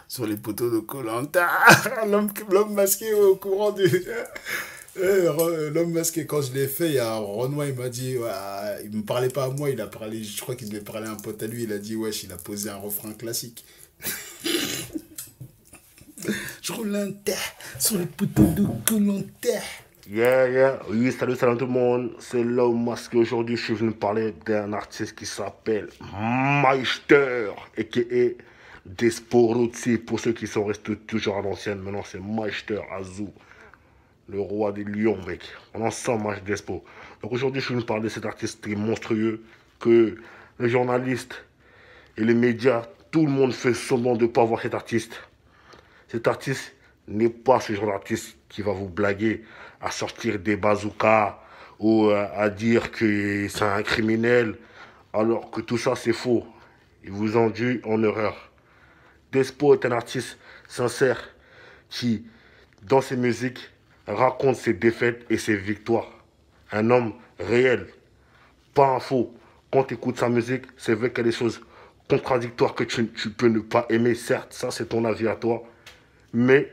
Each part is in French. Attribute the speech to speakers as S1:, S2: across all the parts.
S1: sur les poteaux de koh. L'homme masqué au courant du... L'homme masqué, quand je l'ai fait, il y a Renoir, il m'a dit, ouais, il me parlait pas à moi, il a parlé, je crois qu'il devait parler à un pote à lui, il a dit, wesh, il a posé un refrain classique. Je roule un tas sur les poteaux de koh.
S2: Yeah, yeah. Oui, salut, salut tout le monde. C'est l'homme masqué. Aujourd'hui, je suis venu parler d'un artiste qui s'appelle Meister, a.k.a. Desporuzzi. Pour ceux qui sont restés toujours à l'ancienne, maintenant c'est Meister Azou, le roi des lions, mec. On ensemble, match Despo. Donc aujourd'hui, je suis venu parler de cet artiste qui est monstrueux, que les journalistes et les médias, tout le monde fait semblant de ne pas voir cet artiste. Cet artiste n'est pas ce genre d'artiste qui va vous blaguer à sortir des bazookas ou à dire que c'est un criminel, alors que tout ça c'est faux. Il vous induit en erreur. Despo est un artiste sincère qui, dans ses musiques, raconte ses défaites et ses victoires. Un homme réel, pas un faux. Quand tu écoutes sa musique, c'est vrai qu'il y a des choses contradictoires que tu peux ne pas aimer. Certes, ça c'est ton avis à toi, mais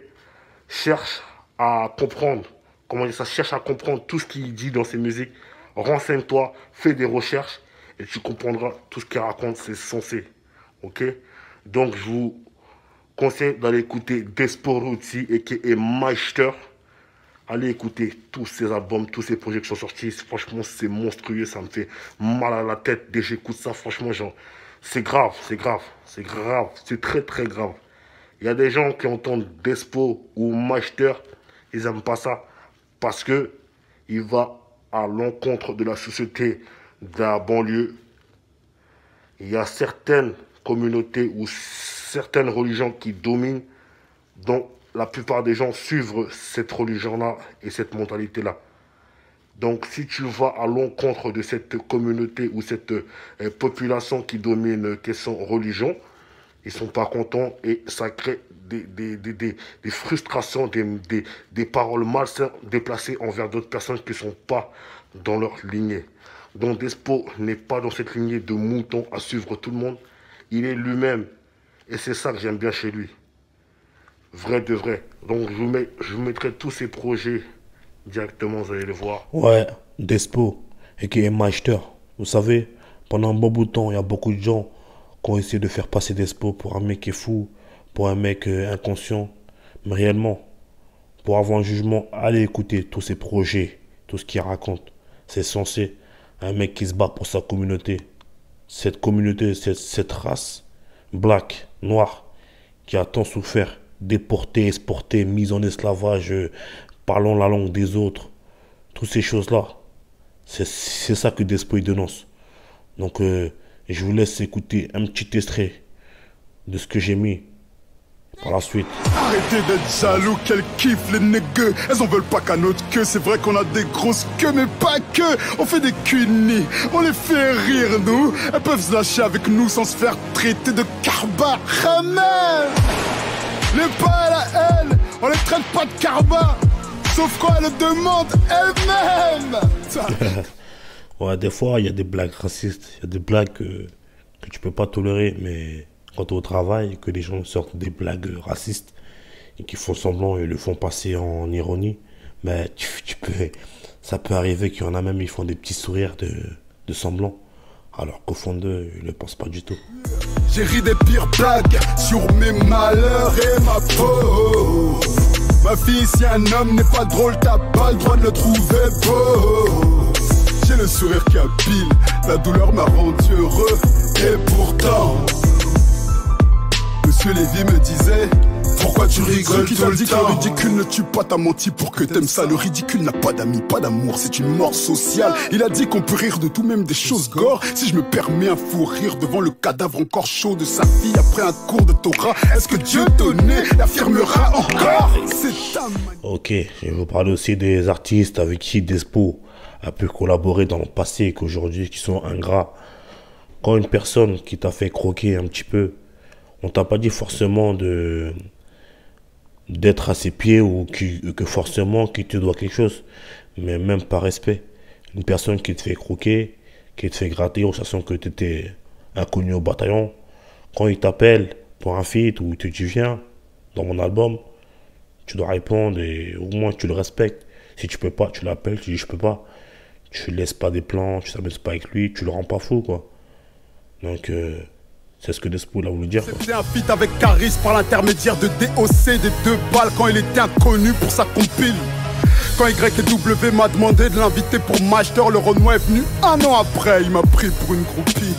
S2: cherche à comprendre, comment dire ça, cherche à comprendre tout ce qu'il dit dans ses musiques, renseigne-toi, fais des recherches et tu comprendras tout ce qu'il raconte, c'est censé, ok? Donc je vous conseille d'aller écouter Desporuzzi et Meister. Allez écouter tous ces albums, tous ces projets qui sont sortis, franchement c'est monstrueux, ça me fait mal à la tête dès que j'écoute ça, franchement genre, c'est grave, c'est grave, c'est grave, c'est très très grave. Il y a des gens qui entendent Despo ou Meister, ils n'aiment pas ça parce que il va à l'encontre de la société de la banlieue. Il y a certaines communautés ou certaines religions qui dominent, dont la plupart des gens suivent cette religion-là et cette mentalité-là. Donc si tu vas à l'encontre de cette communauté ou cette population qui domine question religion, ils sont pas contents et ça crée des frustrations, des paroles malsaines déplacées envers d'autres personnes qui ne sont pas dans leur lignée. Donc Despo n'est pas dans cette lignée de mouton à suivre tout le monde. Il est lui-même et c'est ça que j'aime bien chez lui. Vrai de vrai. Donc je vous mettrai tous ces projets directement, vous allez les voir.
S3: Ouais, Despo, et Meister. Vous savez, pendant un bon bout de temps, il y a beaucoup de gens qui ont essayé de faire passer Despo pour un mec qui est fou, pour un mec inconscient. Mais réellement, pour avoir un jugement, allez écouter tous ces projets, tout ce qu'il raconte. C'est censé un mec qui se bat pour sa communauté. Cette communauté, cette race, black, noire, qui a tant souffert, déportée, exportée, mise en esclavage, parlant la langue des autres. Toutes ces choses-là, c'est ça que Despo dénonce. Donc, je vous laisse écouter un petit extrait de ce que j'ai mis par la suite.
S4: Arrêtez d'être jaloux, qu'elles kiffent les négueux. Elles en veulent pas qu'à notre queue. C'est vrai qu'on a des grosses queues, mais pas que. On fait des cunis, on les fait rire, nous. Elles peuvent se lâcher avec nous sans se faire traiter de karma. Les pas et la haine, on les traite pas de karma. Sauf quand elles le demandent elles-mêmes.
S3: Ouais, des fois, il y a des blagues racistes. Il y a des blagues que tu peux pas tolérer, mais quand tu es au travail, que les gens sortent des blagues racistes et qui font semblant et le font passer en ironie, mais ça peut arriver qu'il y en a même, ils font des petits sourires de semblant, alors qu'au fond d'eux, ils ne le pensent pas du tout.
S4: J'ai ri des pires blagues sur mes malheurs et ma peau. Ma fille, si un homme n'est pas drôle, t'as pas le droit de le trouver beau. J'ai le sourire qui habile, la douleur m'a rendu heureux. Et pourtant, Monsieur Lévy me disait, pourquoi tu rigoles tout le temps? Le ridicule ne tue pas, t'as menti pour que t'aimes ça. Le ridicule n'a pas d'amis, pas d'amour, c'est une mort sociale. Il a dit qu'on peut rire de tout, même des choses gore. Si je me permets un fou rire devant le cadavre encore chaud de sa fille après un cours de Torah, est-ce que Dieu donné l'affirmera encore? C'est ta manière.
S3: Ok, je vais vous parler aussi des artistes avec qui Despo a pu collaborer dans le passé et qu'aujourd'hui qui sont ingrats. Quand une personne qui t'a fait croquer un petit peu, on t'a pas dit forcément d'être à ses pieds ou que forcément qu'il te doit quelque chose, mais même par respect. Une personne qui te fait croquer, qui te fait gratter, en sachant que tu étais inconnu au bataillon, quand il t'appelle pour un feat où il te dit viens dans mon album, tu dois répondre et au moins tu le respectes. Si tu peux pas, tu l'appelles, tu dis je peux pas. Tu laisses pas des plans, tu t'amuses pas avec lui, tu le rends pas fou quoi. Donc c'est ce que Despo a voulu dire.
S4: C'était un feat avec Caris par l'intermédiaire de DOC des 2 balles quand il était inconnu pour sa compile. Quand YW m'a demandé de l'inviter pour Majter, le Renoir est venu 1 an après, il m'a pris pour une groupie.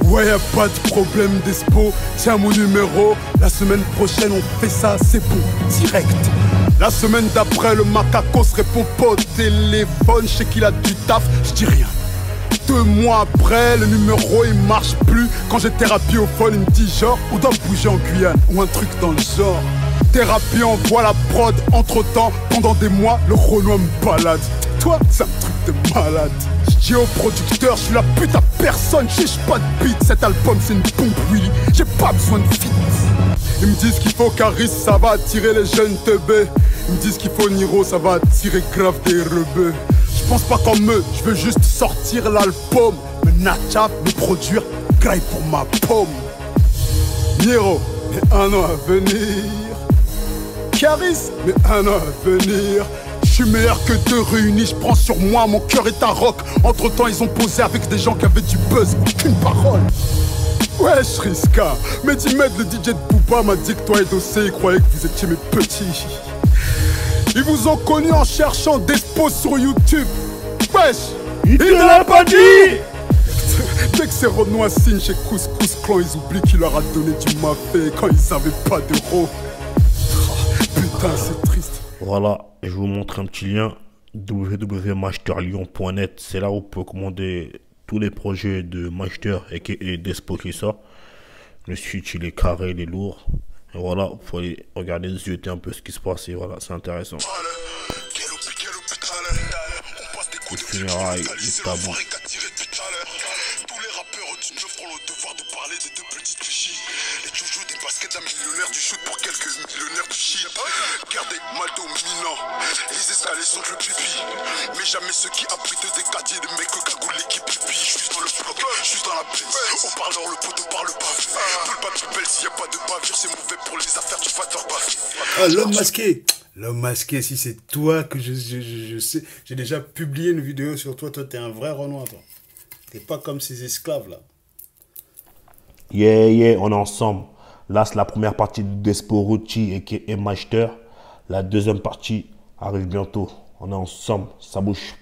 S4: Ouais, y'a pas de problème Despo, tiens mon numéro. La semaine prochaine on fait ça, c'est bon, direct. La semaine d'après, le macaco se répond pas au téléphone, je sais qu'il a du taf, je dis rien. 2 mois après, le numéro il marche plus. Quand j'ai thérapie au phone, il me dit genre on doit bouger en Guyane ou un truc dans le genre. Thérapie envoie la prod, entre temps, pendant des mois, le Renoir me balade. Toi, c'est un truc de malade. Je dis au producteur, je suis la pute à personne, chiche pas de beat. Cet album c'est une pompe Willy, j'ai pas besoin de feat. Ils me disent qu'il faut Caris, ça va attirer les jeunes teubés. Ils me disent qu'il faut Niro, ça va attirer grave des rebeux. Je pense pas comme eux, je veux juste sortir l'album. Me Natcha, me produire, graille pour ma pomme. Niro, mais 1 an à venir. Caris, mais 1 an à venir. Je suis meilleur que 2 réunis, je prends sur moi, mon cœur est un rock. Entre temps ils ont posé avec des gens qui avaient du buzz, aucune parole. Wesh Riska, Mehdi Med, le DJ de Booba m'a dit que toi et Dossé, ils croyaient que vous étiez mes petits. Ils vous ont connu en cherchant Despo sur YouTube. Wesh, il te l'a pas dit. Dès que ces Renois signent chez Couscous Clan, ils oublient qu'il leur a donné du mafé quand ils avaient pas d'euros. Putain, c'est triste.
S3: Voilà, et je vous montre un petit lien www.majterlyon.net. C'est là où vous pouvez commander tous les projets de Majter et Despo qui sort. Le site il est carré, il est lourd. Et voilà, vous pouvez regarder, zioter un peu ce qui se passe et voilà, c'est intéressant. Les funérailles, les tabous.
S4: Tous les rappeurs au-dessus de feront le devoir de parler des 2 petites clichés. Et tu joues des baskets d'un millionnaire du shoot pour quelques millionnaires du shit. Gardez mal dominant, les escaliers sont le pipi. Mais jamais ceux qui abritent des caddiers, des mecs cagoulés qui pupillent. Je suis dans le bloc, je suis dans la brise. Au parleur, le poteau parle pas. Poule pas plus belle s'il y a pas de bavure, c'est mauvais pour les affaires, tu vas te faire baffer.
S1: Ah, l'homme masqué. L'homme masqué, si c'est toi que je sais, j'ai déjà publié une vidéo sur toi. Toi, t'es un vrai Renoir, toi. T'es pas comme ces esclaves, là.
S3: Yeah, on est ensemble. Là, c'est la première partie de Despo Rucci et Majter. La deuxième partie arrive bientôt. On est ensemble, ça bouge.